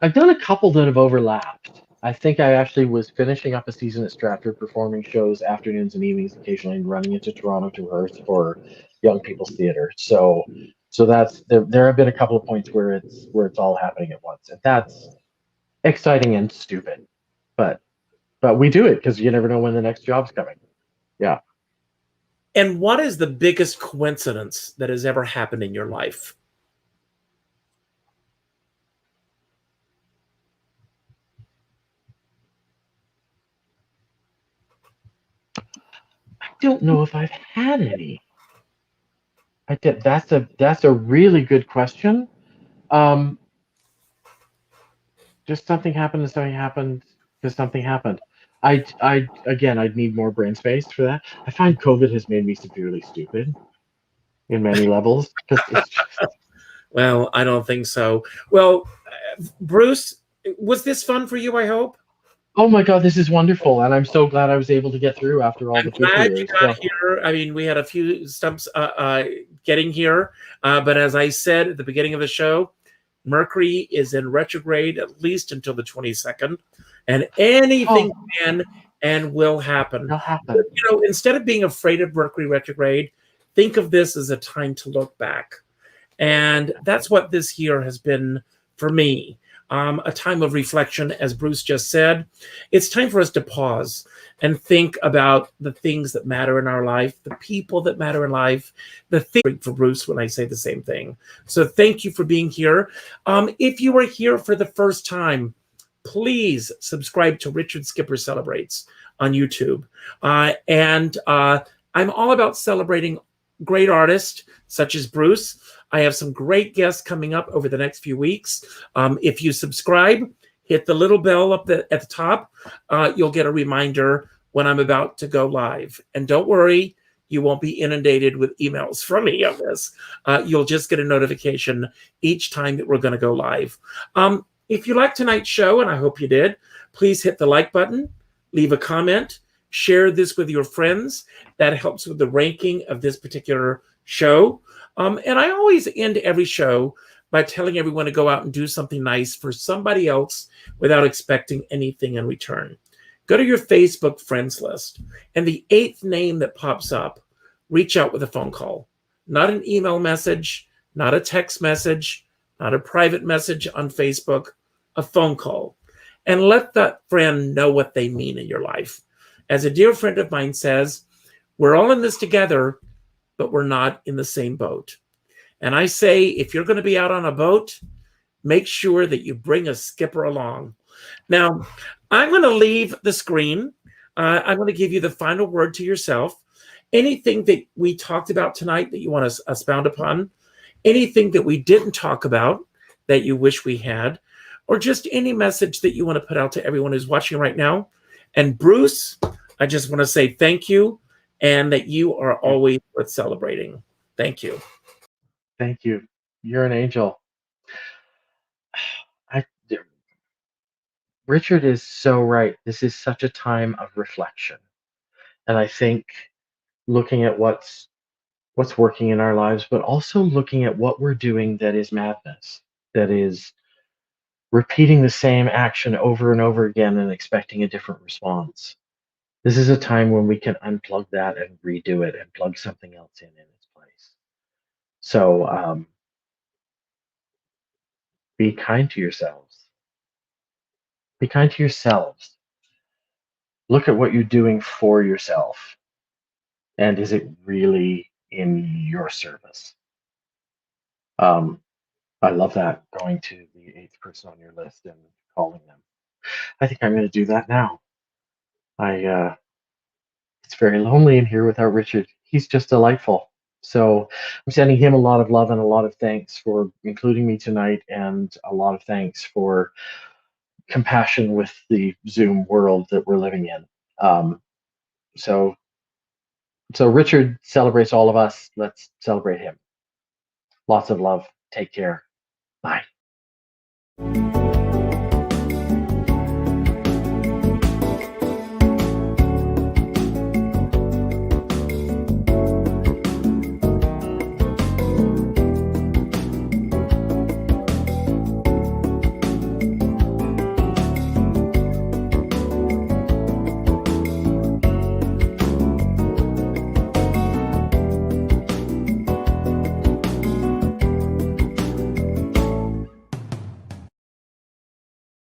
I've done a couple that have overlapped. I think I actually was finishing up a season at Stratford, performing shows afternoons and evenings, occasionally running into Toronto to rehearse for young people's theater. So that's there have been a couple of points where it's all happening at once, and exciting and stupid, but we do it because you never know when the next job's coming. Yeah. And what is the biggest coincidence that has ever happened in your life? I don't know if I've had any. I did. That's a really good question. Just something happened and something happened because something happened. Again, I'd need more brain space for that. I find COVID has made me severely stupid in many levels because it's just. Well, I don't think so. Well, Bruce, was this fun for you, I hope? Oh my God, this is wonderful, and I'm so glad I was able to get through after all I'm the poop glad you years. got here. I mean, we had a few stumps getting here, but as I said at the beginning of the show, Mercury is in retrograde at least until the 22nd, and anything can and will happen. It'll happen. But, instead of being afraid of Mercury retrograde, think of this as a time to look back. And that's what this year has been for me. A time of reflection, as Bruce just said. It's time for us to pause and think about the things that matter in our life, the people that matter in life, the thing for Bruce when I say the same thing. So thank you for being here. If you are here for the first time, please subscribe to Richard Skipper Celebrates on YouTube. And I'm all about celebrating great artists such as Bruce. I have some great guests coming up over the next few weeks. If you subscribe, hit the little bell up at the top. You'll get a reminder when I'm about to go live. And don't worry, you won't be inundated with emails from me on this. You'll just get a notification each time that we're going to go live. If you liked tonight's show, and I hope you did, please hit the like button, leave a comment, share this with your friends. That helps with the ranking of this particular show. And I always end every show by telling everyone to go out and do something nice for somebody else without expecting anything in return. Go to your Facebook friends list, and the 8th name that pops up, reach out with a phone call. Not an email message, not a text message, not a private message on Facebook, a phone call. And let that friend know what they mean in your life. As a dear friend of mine says, we're all in this together, but we're not in the same boat. And I say, if you're going to be out on a boat, make sure that you bring a skipper along. Now, I'm going to leave the screen. I'm going to give you the final word to yourself. Anything that we talked about tonight that you want to expound upon, anything that we didn't talk about that you wish we had, or just any message that you want to put out to everyone who's watching right now. And Bruce, I just want to say thank you, and that you are always worth celebrating. Thank you. Thank you. You're an angel. Richard is so right. This is such a time of reflection. And I think looking at what's working in our lives, but also looking at what we're doing that is madness, that is repeating the same action over and over again and expecting a different response. This is a time when we can unplug that and redo it and plug something else in its place. So be kind to yourselves. Be kind to yourselves. Look at what you're doing for yourself. And is it really in your service? I love that, going to the 8th person on your list and calling them. I think I'm going to do that now. It's very lonely in here without Richard. He's just delightful. So I'm sending him a lot of love and a lot of thanks for including me tonight, and a lot of thanks for compassion with the Zoom world that we're living in. So Richard celebrates all of us. Let's celebrate him. Lots of love. Take care. Bye.